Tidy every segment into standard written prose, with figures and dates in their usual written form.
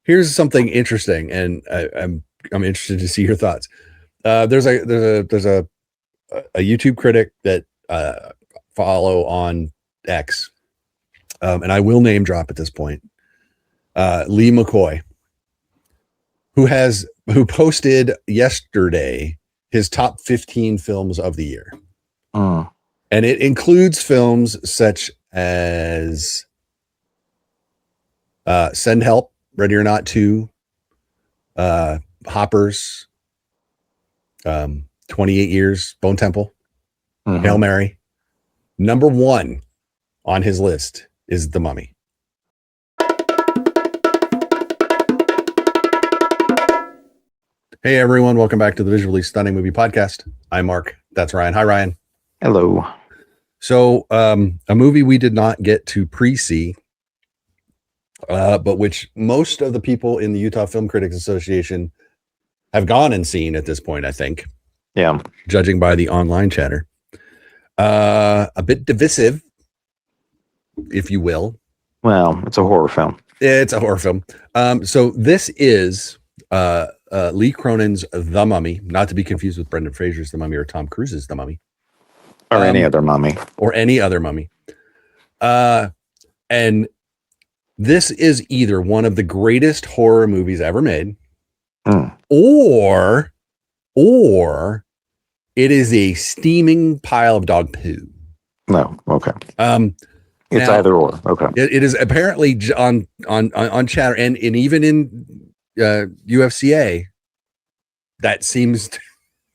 Here's something interesting, and I'm interested to see your thoughts. There's a YouTube critic that follow on X, and I will name drop at this point. Lee McCoy, who posted yesterday his top 15 films of the year. And it includes films such as Send Help, Ready or Not 2, Hoppers, 28 Years, Bone Temple, Hail Mary. Number one on his list is The Mummy. Hey everyone, welcome back to the Visually Stunning Movie Podcast. I'm Mark. That's Ryan. Hi Ryan. Hello. So a movie we did not get to pre-see, but which most of the people in the Utah Film Critics Association have gone and seen at this point, I think. Yeah. Judging by the online chatter. A bit divisive, if you will. Well, it's a horror film. It's a horror film. So this is Lee Cronin's The Mummy, not to be confused with Brendan Fraser's The Mummy or Tom Cruise's The Mummy. Or any other mummy. Or any other mummy. And this is either one of the greatest horror movies ever made, or it is a steaming pile of dog poo. No, okay. It's now, either or. Okay. It is apparently on chatter and even in UFCA. That seems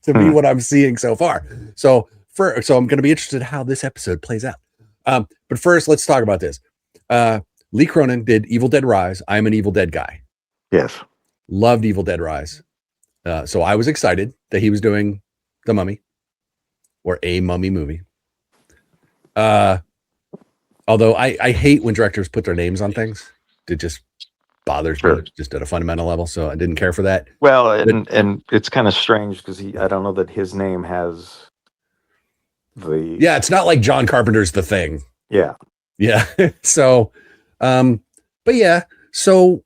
to be what I'm seeing so far. So I'm going to be interested in how this episode plays out. But first, let's talk about this. Lee Cronin did Evil Dead Rise. I'm an Evil Dead guy. Yes. Loved Evil Dead Rise. So I was excited that he was doing The Mummy or a mummy movie. Although I hate when directors put their names on things. It just bothers me just at a fundamental level. So I didn't care for that. Well, and it's kind of strange because I don't know that his name has it's not like John Carpenter's The Thing. Yeah. So but yeah, so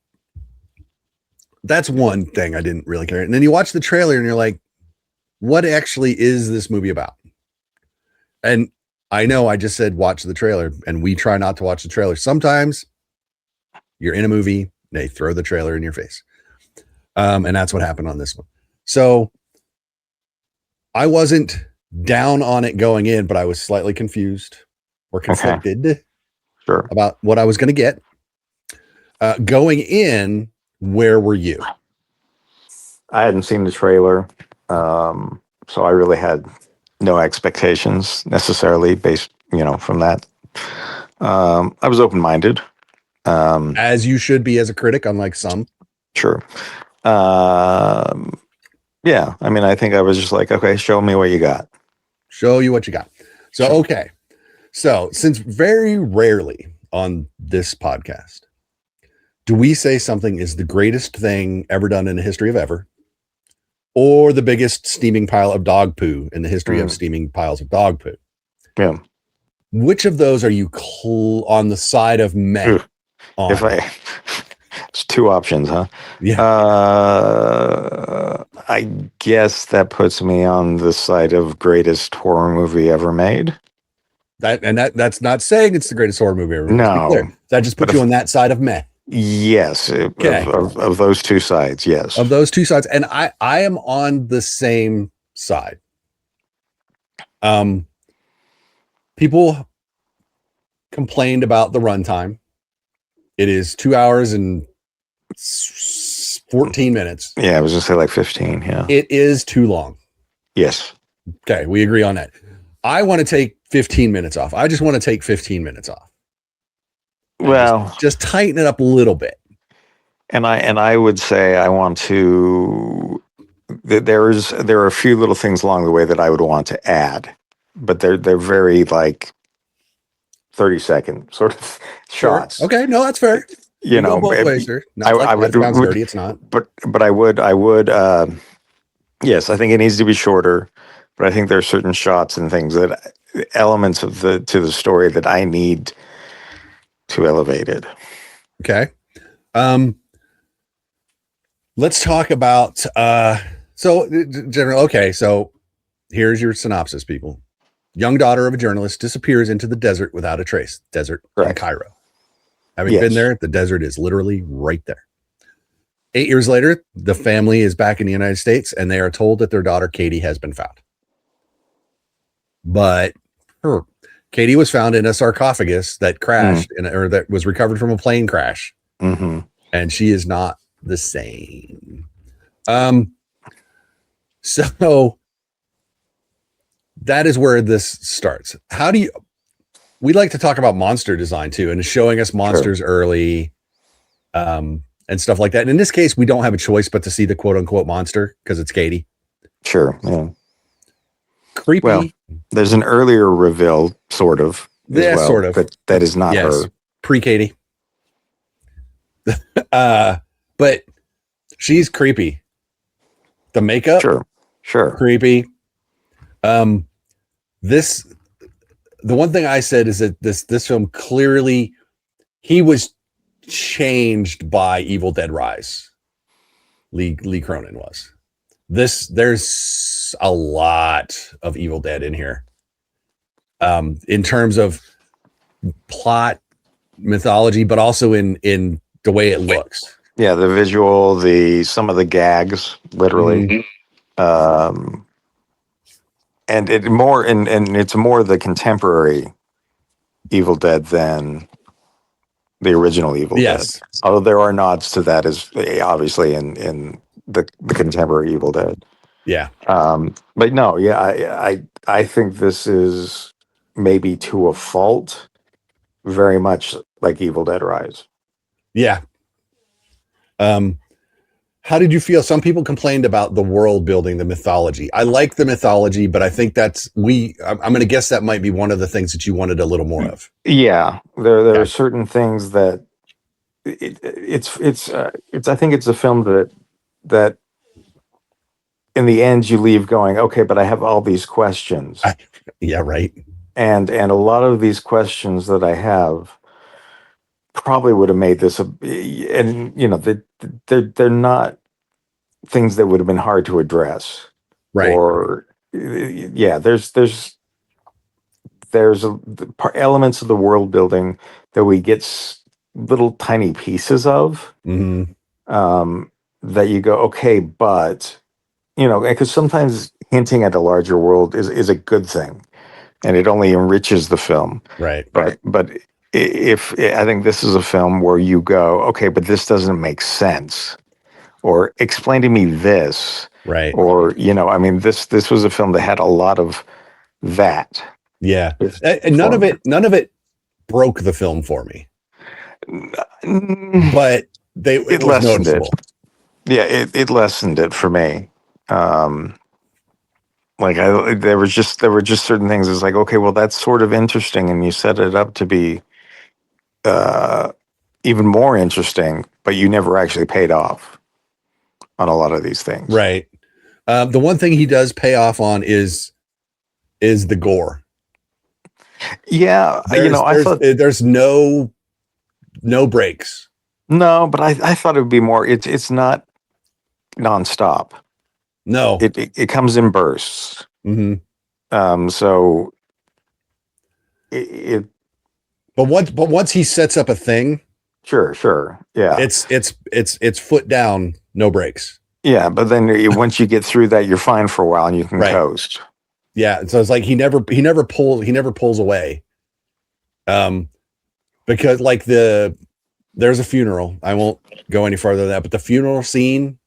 that's one thing I didn't really care. And then you watch the trailer and you're like, what actually is this movie about? And I know I just said watch the trailer, and we try not to watch the trailer. Sometimes you're in a movie, they throw the trailer in your face. And that's what happened on this one. So I wasn't down on it going in, but I was slightly confused or conflicted about what I was going to get. Going in, where were you? I hadn't seen the trailer, so I really had no expectations necessarily based, from that. I was open-minded. As you should be as a critic, unlike some. Sure. Yeah, I mean, I think I was just like, okay, show me what you got. Show you what you got. So, okay. So, since very rarely on this podcast do we say something is the greatest thing ever done in the history of ever, or the biggest steaming pile of dog poo in the history of steaming piles of dog poo. Yeah. Which of those are you on the side of meh? It's two options, huh? Yeah. I guess that puts me on the side of greatest horror movie ever made. That's not saying it's the greatest horror movie ever made. No. That just puts you on that side of meh. Yes. Okay. Of those two sides, yes. Of those two sides. And I am on the same side. People complained about the runtime. It is 2 hours and 14 minutes. Yeah, I was going to say like 15, yeah. It is too long. Yes. Okay, we agree on that. I want to take 15 minutes off. I just want to take 15 minthere off. Well, just tighten it up a little bit. And I would say I want to. There are a few little things along the way that I would want to add, but they're very like 30-second sort of shots. Sure. Okay, no, that's fair. You know, both ways, sir. I would. Dirty, it's not. But I would. Yes, I think it needs to be shorter. But I think there are certain shots and things that elements of the story that I need to elevate it. Okay. Let's talk about general. Okay, so here's your synopsis, people. Young daughter of a journalist disappears into the desert without a trace. Desert in Correct. Cairo. Having been there, the desert is literally right there. 8 years later, the family is back in the United States, and they are told that their daughter Katie has been found. But Katie was found in a sarcophagus that crashed or that was recovered from a plane crash, and she is not the same. So that is where this starts. We like to talk about monster design too, and showing us monsters early, and stuff like that. And in this case, we don't have a choice but to see the quote unquote monster because it's Katie. Sure. Yeah. Creepy. Well, there's an earlier reveal, sort of. Sort of. But that is not her. Pre-Katie. But she's creepy. The makeup. Sure. Creepy. The one thing I said is that this film clearly, he was changed by Evil Dead Rise. Lee Cronin was. There's a lot of Evil Dead in here. In terms of plot, mythology, but also in the way it looks. Yeah, the visual, some of the gags, literally. And it's more the contemporary Evil Dead than the original Evil Dead. Although there are nods to that, as obviously in the contemporary Evil Dead. Yeah. But no, I think this is maybe to a fault very much like Evil Dead Rise. Yeah. How did you feel? Some people complained about the world building, the mythology. I like the mythology, but I think I'm going to guess that might be one of the things that you wanted a little more of. Yeah, there are certain things that I think it's a film that in the end you leave going, okay, but I have all these questions. Yeah, right. And a lot of these questions that I have probably would have made this they're not things that would have been hard to address. Right. Or there's elements of the world building that we get little tiny pieces of, that you go, okay, but because sometimes hinting at a larger world is a good thing, and it only enriches the film. Right. But if I think this is a film where you go, okay, but this doesn't make sense, or explain to me this, right? Or this was a film that had a lot of that. Yeah, and none of it broke the film for me, but it was lessened noticeable. Yeah, it lessened it for me. There were just certain things. It's like, okay, well, that's sort of interesting, and you set it up to be even more interesting, but you never actually paid off on a lot of these things. Right. The one thing he does pay off on is the gore. Yeah, I thought there's no breaks. No, but I thought it would be more. It's not nonstop. No, it comes in bursts. So But once he sets up a thing, sure, yeah, it's foot down, no breaks. Yeah, but then once you get through that, you're fine for a while and you can coast. Yeah, so it's like he never pulls away. Because like there's a funeral. I won't go any farther than that, but the funeral scene,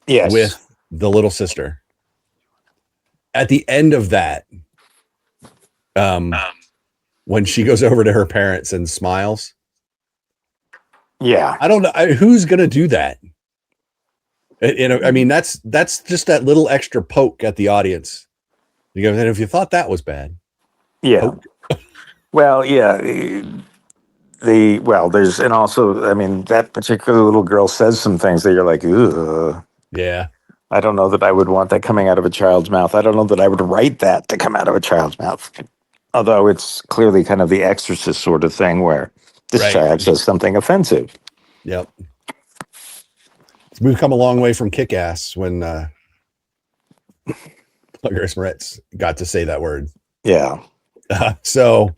with the little sister. At the end of that, when she goes over to her parents and smiles. Yeah. I don't know who's going to do that. I mean, that's just that little extra poke at the audience. You go, and if you thought that was bad. Yeah. Well, yeah. There's, and also, I mean, that particular little girl says some things that you're like, ugh. Yeah. I don't know that I would want that coming out of a child's mouth. I don't know that I would write that to come out of a child's mouth. Although it's clearly kind of the Exorcist sort of thing where this child says something offensive. Yep. We've come a long way from Kick-Ass when Grace Moretz got to say that word. Yeah. So,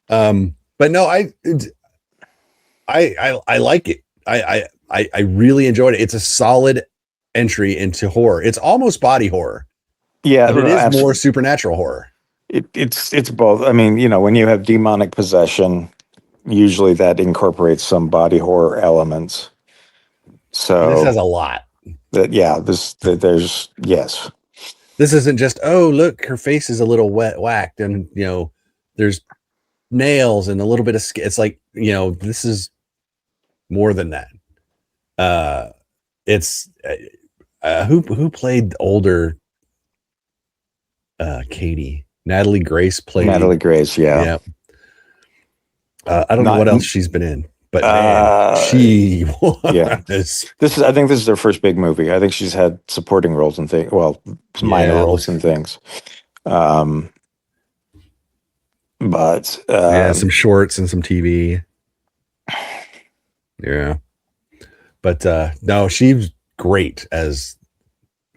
but no, I like it. I really enjoyed it. It's a solid entry into horror. It's almost body horror. Yeah, But it is absolutely. more supernatural horror. It's both. I mean, when you have demonic possession, usually that incorporates some body horror elements. So And this has a lot. There's yes. This isn't just, oh, look, her face is a little whacked, and there's nails and a little bit of skin. It's like, this is more than that. It's who played older Katie? Natalie Grace played Natalie Grace, yeah. I don't know what else she's been in, but man, she yeah. I think this is their first big movie. I think she's had supporting roles and things. Well, minor roles and things. But some shorts and some TV. Yeah, but no, she's great as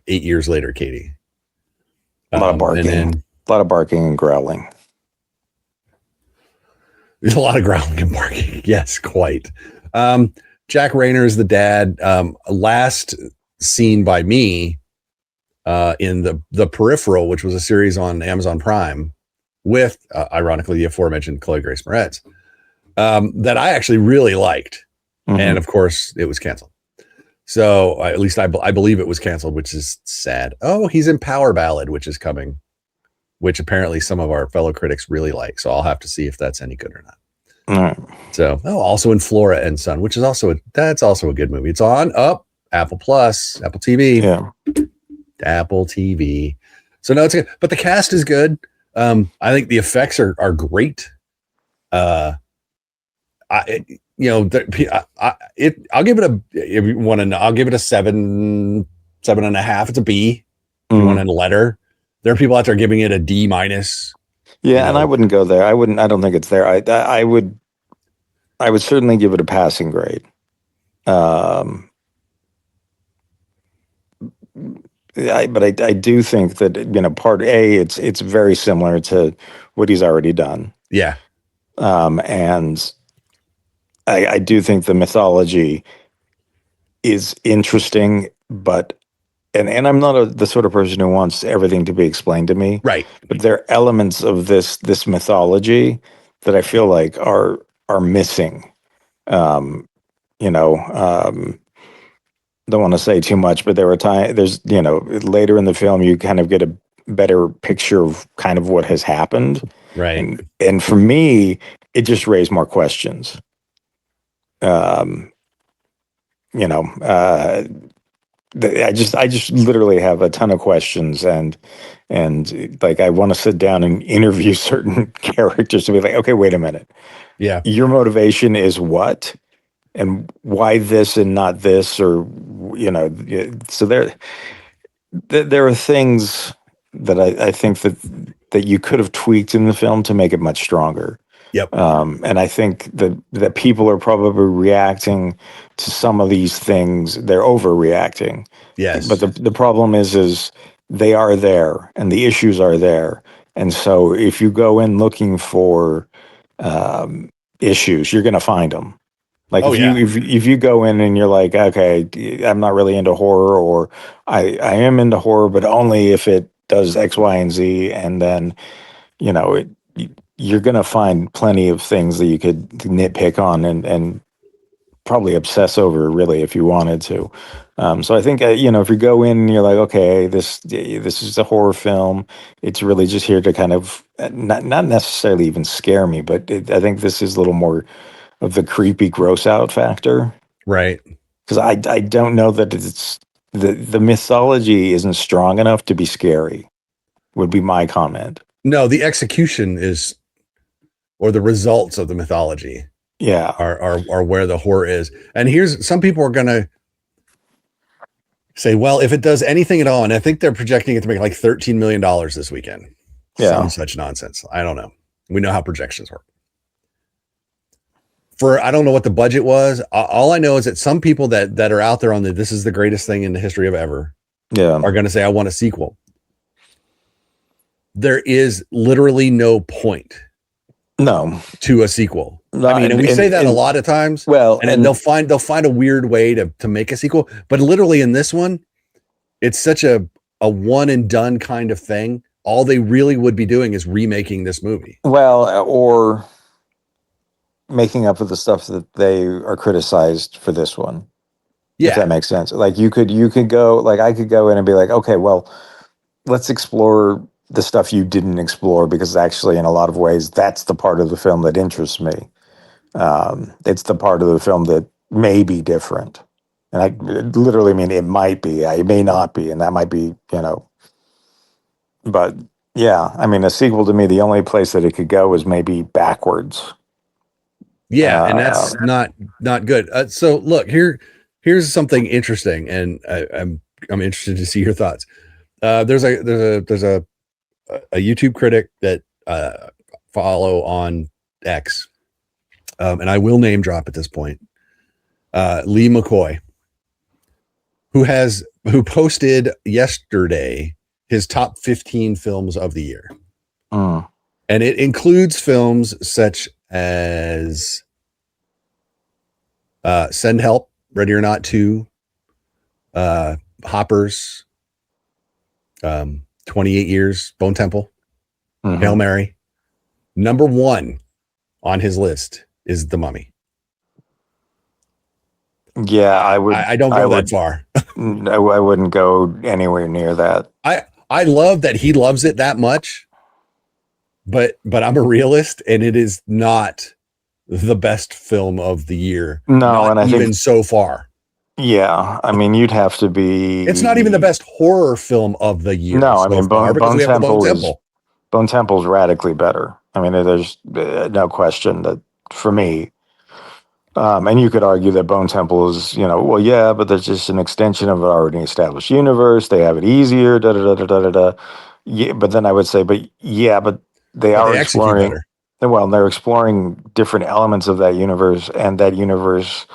8 years later, Katie. A lot of barking and growling. There's a lot of growling and barking. Yes, quite. Jack Rayner is the dad. Last seen by me in the Peripheral, which was a series on Amazon Prime with, ironically, the aforementioned Chloe Grace Moretz, that I actually really liked. Mm-hmm. And of course, it was canceled. So at least I believe it was canceled, which is sad. Oh, he's in Power Ballad, which is coming, which apparently some of our fellow critics really like. So I'll have to see if that's any good or not. So, also in Flora and Son, which is also a good movie. It's on Apple Plus, Apple TV. Yeah. Apple TV. So no, it's good. But the cast is good. I think the effects are great. I'll give it if you want to know, I'll give it a 7.5. It's a B. If you want a letter. There are people out there giving it a D-. Yeah, and I wouldn't go there. I don't think it's there. I would certainly give it a passing grade. But I do think that part A, it's very similar to what he's already done. Yeah. And I do think the mythology is interesting, but and I'm not the sort of person who wants everything to be explained to me. Right. But there are elements of this mythology that I feel like are missing. Don't want to say too much, but there's later in the film you kind of get a better picture of kind of what has happened. Right. And for me, it just raised more questions. I just literally have a ton of questions, and like I want to sit down and interview certain characters to be like, okay, wait a minute. Yeah. Your motivation is what? And why this and not this? Or, so there are things that I think that you could have tweaked in the film to make it much stronger. Yep. And I think that people are probably reacting to some of these things. They're overreacting. Yes. But the problem is they are there and the issues are there. And so if you go in looking for issues, you're going to find them. Like if you go in and you're like, okay, I'm not really into horror, or I am into horror, but only if it does X, Y, and Z, and then you're going to find plenty of things that you could nitpick on and probably obsess over, really, if you wanted to. So I think if you go in and you're like, okay, this is a horror film, it's really just here to kind of not necessarily even scare me, but I think this is a little more of the creepy gross out factor. Right. Because I don't know that it's the mythology isn't strong enough to be scary, would be my comment. No, the execution is, or the results of the mythology are where the horror is. And here's, some people are going to say, well, if it does anything at all, and I think they're projecting it to make like $13 million this weekend. Some such nonsense. I don't know. We know how projections work. for I don't know what the budget was. All I know is that some people that are out there on this is the greatest thing in the history of ever Yeah. are going to say I want a sequel. There is literally no point No. to a sequel. No, I mean, and we say that a lot of times. Well, and then they'll find a weird way to make a sequel. But literally in this one, it's such a one and done kind of thing. All they really would be doing is remaking this movie. Well, or making up for the stuff that they are criticized for this one. Yeah. If that makes sense. Like you could go, like I could go in and be like, okay, well, let's explore the stuff you didn't explore, because actually in a lot of ways that's the part of the film that interests me. It's the part of the film that may be different. And I literally mean it might be, it may not be, and that might be, but yeah, I mean, a sequel to me, the only place that it could go is maybe backwards. Yeah, and that's not good. So look, here's something interesting, and I'm interested to see your thoughts. There's a YouTube critic that follow on X, and I will name drop at this point. Lee McCoy, who posted yesterday his top 15 films of the year. And it includes films such as Send Help, Ready or Not 2, Hoppers, 28 Years, Bone Temple, Hail Mary. Number one on his list is The Mummy. Yeah, I would. I don't go that far. No, I wouldn't go anywhere near that. I love that he loves it that much, but I'm a realist, and it is not the best film of the year. No, and I even think so far. Yeah, I mean, you'd have to be. It's not even the best horror film of the year. No, I mean, Bone Temple is Bone Temple's radically better. I mean, there's no question that for me. And you could argue that Bone Temple is, well, yeah, but there's just an extension of an already established universe. They have it easier, da da da da da da. Yeah, but then I would say, but they are exploring. Better. Well, they're exploring different elements of that universe, and that universe,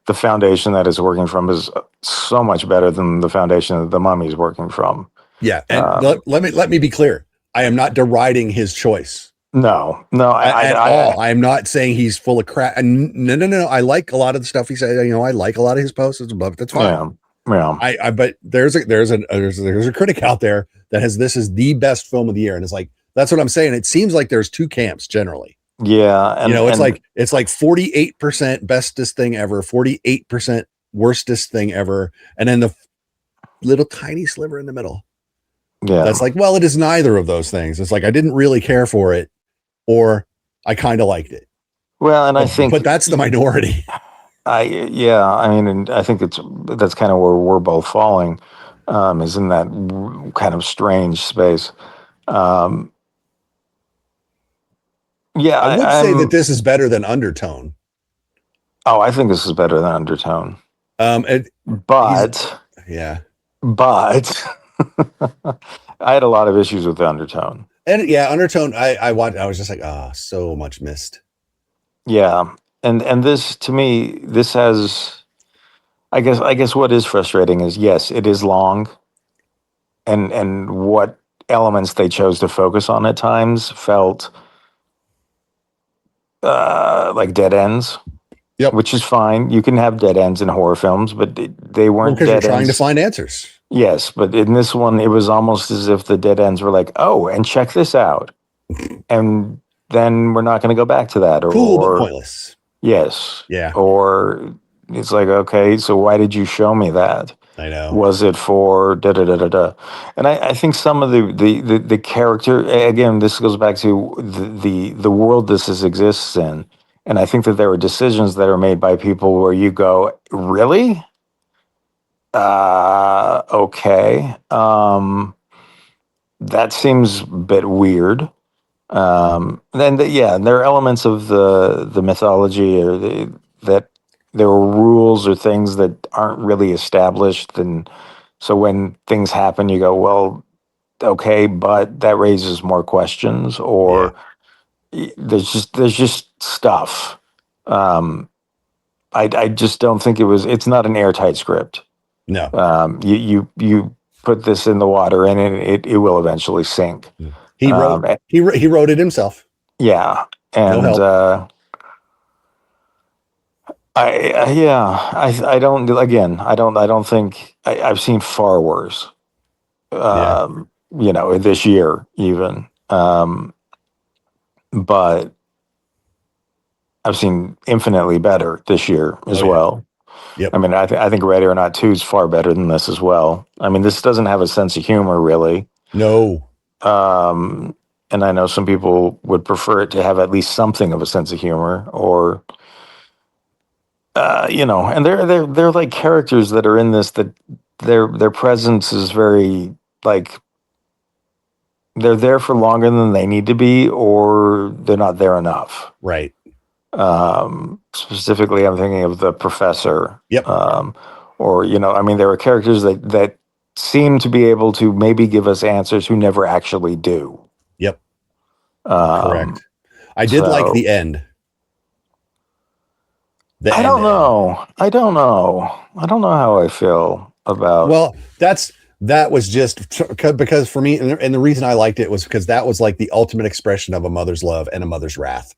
the foundation that is working from is so much better than the foundation that The Mummy is working from. Yeah, and let me be clear. I am not deriding his choice. No, at all. I am not saying he's full of crap. No. I like a lot of the stuff he said. I like a lot of his posts. That's fine. Yeah. But there's a critic out there that has this as the best film of the year, and it's like that's what I'm saying. It seems like there's two camps generally. Yeah, and it's like 48% bestest thing ever, 48% worstest thing ever, and then the little tiny sliver in the middle. Yeah, that's like, well, it is neither of those things. It's like I didn't really care for it, or I kind of liked it. Well, and I think, but that's the minority. I mean, and I think that's kind of where we're both falling, is in that kind of strange space. I would say that this is better than Undertone. Oh, I think this is better than Undertone. But I had a lot of issues with the Undertone. And Undertone, I was just like, so much missed. Yeah. And this, to me, this has, I guess what is frustrating is, yes, it is long, and what elements they chose to focus on at times felt like dead ends. Yep. Which is fine. You can have dead ends in horror films, but they weren't dead ends. Because you're trying to find answers. Yes, but in this one, it was almost as if the dead ends were like, oh, and check this out. And then we're not going to go back to that. Cool, but pointless. Yes. Yeah. Or it's like, okay, so why did you show me that? I know. Was it for da-da-da-da-da? And I think some of the character, again, this goes back to the world this exists in. And I think that there are decisions that are made by people where you go, really? Okay. That seems a bit weird. Then there are elements of the mythology or that there are rules or things that aren't really established, and so when things happen, you go, well, okay, but that raises more questions, or there's just stuff. I just don't think it's not an airtight script. No. You put this in the water and it will eventually sink. He wrote he wrote it himself. Yeah. No And, help. I don't, again, I don't think I've seen far worse, Yeah. this year even. But I've seen infinitely better this year as Oh yeah. well. Yep. I mean, I think Ready or Not 2 is far better than this as well. I mean, this doesn't have a sense of humor really. No. Um, and I know some people would prefer it to have at least something of a sense of humor, or and they're like characters that are in this, that their presence is very, like, they're there for longer than they need to be, or they're not there enough. Right. Specifically, I'm thinking of the professor. Yep. Or, I mean, there are characters that seem to be able to maybe give us answers who never actually do. Yep. Um, Correct. I did like so the end. The I end don't end. know. I don't know. I don't know how I feel about. Well, that was just because for me, and the reason I liked it was because that was like the ultimate expression of a mother's love and a mother's wrath.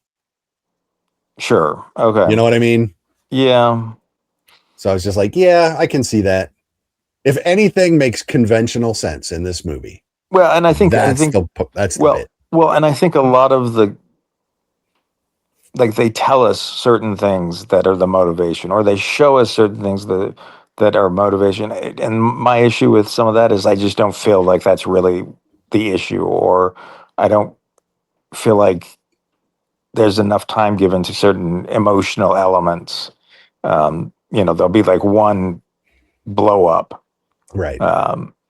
Sure. Okay. You know what I mean? Yeah. So I was just like, yeah, I can see that. If anything makes conventional sense in this movie, Well, and I think that's the well, bit. and I think a lot of the, like, they tell us certain things that are the motivation, or they show us certain things that are motivation. And my issue with some of that is I just don't feel like that's really the issue, or I don't feel like there's enough time given to certain emotional elements. There'll be like one blow up, Right.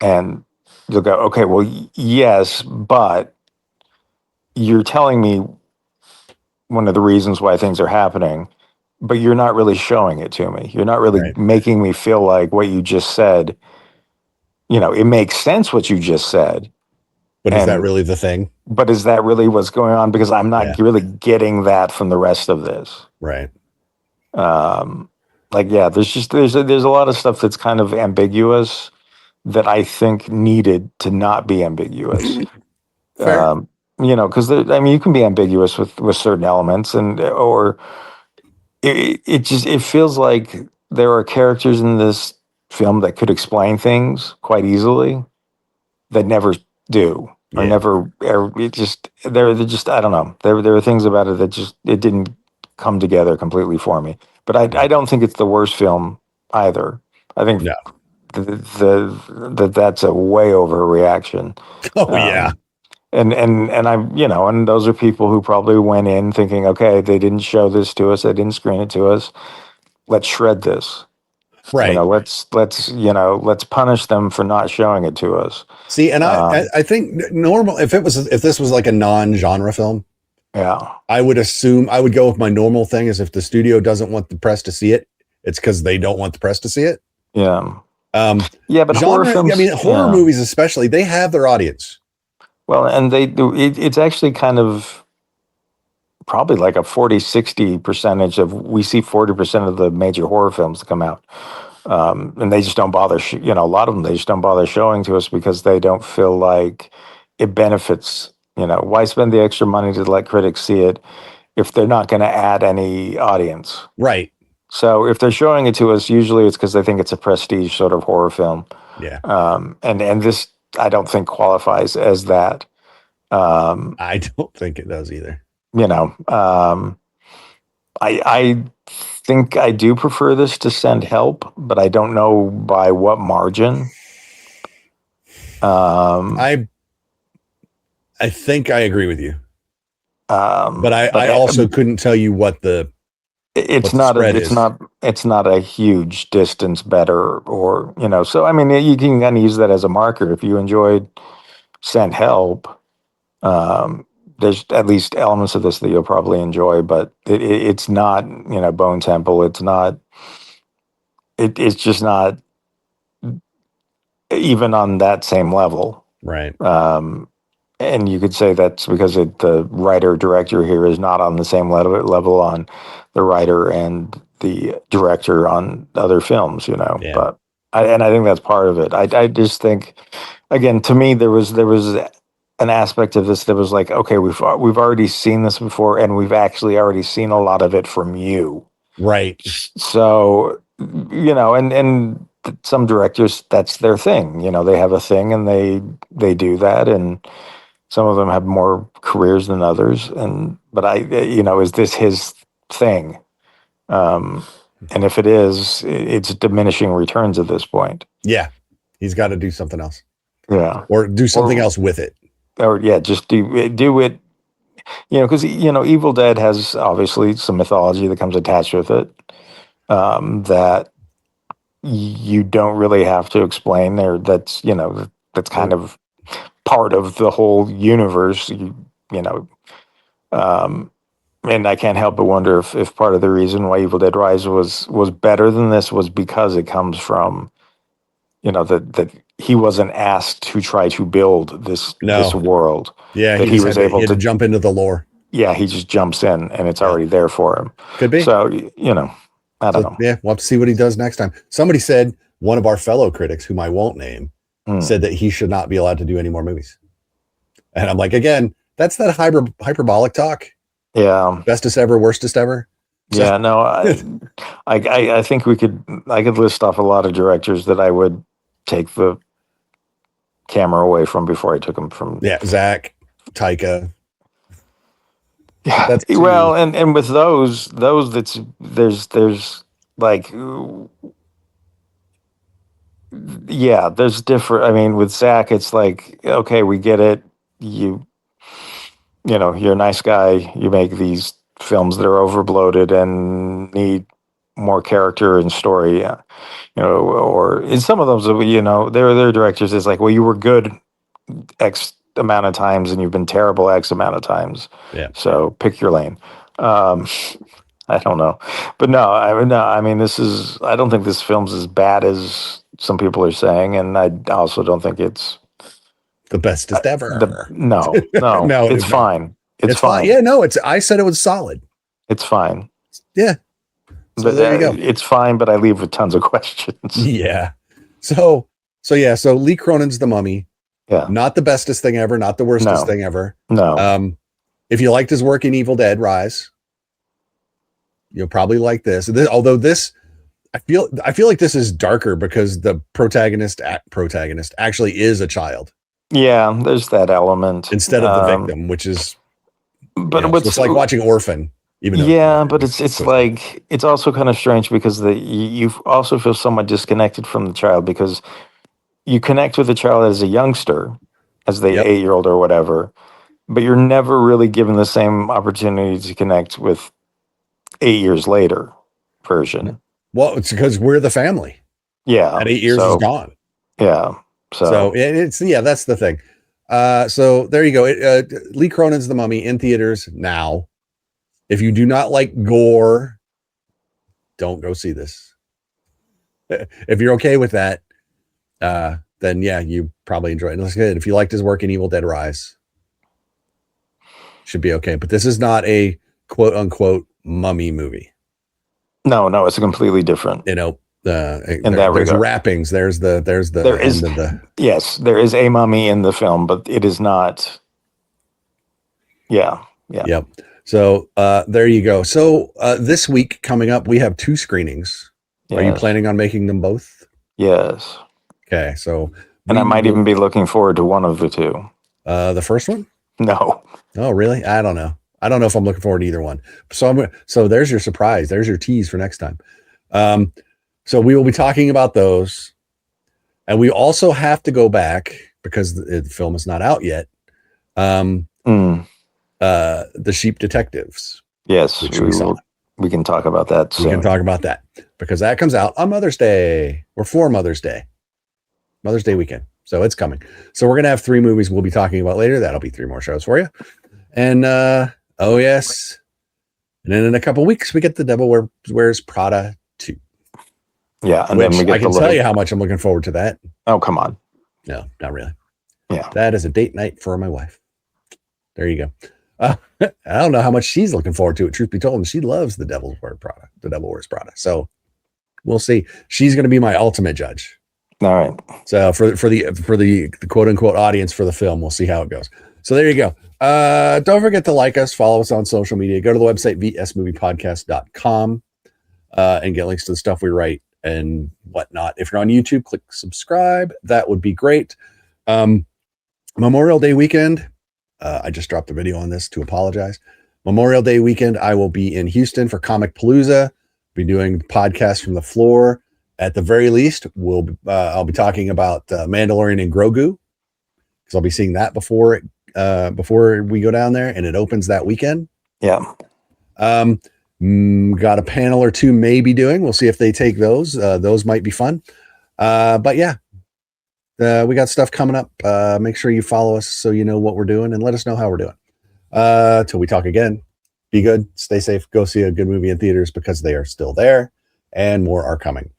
and you'll go, okay, well, yes, but you're telling me one of the reasons why things are happening, but you're not really showing it to me. You're not really Right. making me feel like what you just said, it makes sense what you just said. But is that And, really the thing? but is that really what's going on? Because I'm Yeah. not really getting that from the rest of this. Right. Like, yeah, there's a lot of stuff that's kind of ambiguous that I think needed to not be ambiguous. Fair. Because I mean, you can be ambiguous with certain elements, or it feels like there are characters in this film that could explain things quite easily that never do, or Yeah. never, they're just, I don't know. There are things about it that just, it didn't come together completely for me. But I don't think it's the worst film either. I think No. that's a way overreaction. Oh yeah. And I'm, and those are people who probably went in thinking, okay, they didn't show this to us, they didn't screen it to us. Let's shred this. Right. Let's punish them for not showing it to us. See, and I think normal if this was like a non-genre film, Yeah. I would assume I would go with my normal thing is if the studio doesn't want the press to see it, it's because they don't want the press to see it. Yeah. Um, Yeah, but horror films, I mean, horror movies especially, they have their audience. Well, and they do. It's actually kind of probably like a 40-60% of, we see 40% of the major horror films that come out. And they just don't bother, a lot of them, they just don't bother showing to us because they don't feel like it benefits. Why spend the extra money to let critics see it if they're not going to add any audience? Right. So if they're showing it to us, usually it's because they think it's a prestige sort of horror film. Yeah. And this, I don't think, qualifies as that. I don't think it does either. I think I do prefer this to Send Help, but I don't know by what margin. I think I agree with you. But I also couldn't tell you what the it's what not a huge distance better, or so I mean, you can kind of use that as a marker. If you enjoyed Send Help, there's at least elements of this that you'll probably enjoy, but it's not, Bone Temple. It's not. It's just not even on that same level. right. And you could say that's because the writer director here is not on the same level on the writer and the director on other films, Yeah. But I think that's part of it. I just think, again, to me, there was an aspect of this that was like, okay, we've already seen this before, and we've actually already seen a lot of it from you. Right. So, and some directors, that's their thing. They have a thing and they do that, and some of them have more careers than others. But is this his thing? And if it is, it's diminishing returns at this point. Yeah. He's got to do something else. Yeah. Or do something else with it. Or yeah, just do it. Because Evil Dead has obviously some mythology that comes attached with it, that you don't really have to explain there. That's kind of part of the whole universe. And I can't help but wonder if part of the reason why Evil Dead Rise was better than this was because it comes from, that he wasn't asked to try to build this world. Yeah, that he was able to jump into the lore. Yeah, he just jumps in and it's already there for him. Could be. So, I don't know. Yeah, we'll have to see what he does next time. Somebody said, one of our fellow critics, whom I won't name, said that he should not be allowed to do any more movies. And I'm like, again, that's that hyperbolic talk. Yeah. Bestest ever, worstest ever. Yeah, no, I think I could list off a lot of directors that I would take the camera away from before I took them from. Yeah, Zach, Taika. Yeah, that's well, and with those there's like, yeah, there's different. I mean, with Zach, it's like, okay, we get it. You're a nice guy. You make these films that are overbloated and need more character and story, or in some of those, their directors is like, well, you were good X amount of times and you've been terrible X amount of times. Yeah. So pick your lane. I don't know, but no, I mean, I don't think this film's as bad as some people are saying, and I also don't think it's the bestest ever. No, it's fine. It's fine. Yeah, no, I said it was solid. It's fine. Yeah. So but there you go. It's fine, but I leave with tons of questions. Yeah. So Lee Cronin's The Mummy. Yeah. Not the bestest thing ever, not the worstest thing ever. No. If you liked his work in Evil Dead Rise, you'll probably like this. Although this, I feel like this is darker because the protagonist actually is a child. Yeah, there's that element instead of the victim, which is, but it's like watching Orphan. But it's like, it's also kind of strange because you also feel somewhat disconnected from the child, because you connect with the child as a youngster, as the 8-year-old or whatever, but you're never really given the same opportunity to connect with 8 years later version. Well, it's because we're the family. Yeah. At 8 years is gone. Yeah. So it's, that's the thing. So there you go. Lee Cronin's The Mummy in theaters now. If you do not like gore, don't go see this. If you're okay with that, then yeah, you probably enjoy it. That's good. If you liked his work in Evil Dead Rise, should be okay. But this is not a quote unquote mummy movie. No, it's a completely different. In that there's regard. wrappings. There is yes, there is a mummy in the film, but it is not. Yeah. Yep. So there you go. So this week coming up, we have 2 screenings. Yes. Are you planning on making them both? Yes. Okay. So, and I might even be looking forward to one of the 2. The first one? No. Oh, really? I don't know. I don't know if I'm looking forward to either one. So there's your surprise. There's your tease for next time. So we will be talking about those, and we also have to go back because the film is not out yet. The Sheep Detectives. Yes, we can talk about that soon. We can talk about that because that comes out on Mother's Day or for Mother's Day weekend. So it's coming. So we're going to have 3 movies we'll be talking about later. That'll be 3 more shows for you. And oh yes. And then in a couple weeks, we get The Devil Wears Prada 2. Yeah. And then we get I can tell you how much I'm looking forward to that. Oh, come on. No, not really. Yeah. That is a date night for my wife. there you go. I don't know how much she's looking forward to it. Truth be told, and she loves the Devil Wears Prada. So we'll see. She's going to be my ultimate judge. All right. So for the quote unquote audience for the film, we'll see how it goes. So there you go. Don't forget to like us, follow us on social media. Go to the website vsmoviepodcast.com and get links to the stuff we write and whatnot. If you're on YouTube, click subscribe. That would be great. Memorial Day weekend. I just dropped a video on this to apologize. Memorial Day weekend, I will be in Houston for Comic Palooza. Be doing podcasts from the floor. At the very least, I'll be talking about Mandalorian and Grogu, because I'll be seeing that before we go down there, and it opens that weekend. Yeah. Got a panel or two maybe doing. We'll see if they take those. Those might be fun. But yeah, we got stuff coming up. Make sure you follow us so you know what we're doing, and let us know how we're doing. Till we talk again, be good, stay safe, go see a good movie in theaters, because they are still there and more are coming.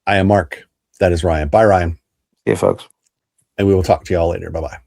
I am Mark. That is Ryan. Bye, Ryan. Yeah, folks. And we will talk to y'all later. Bye-bye.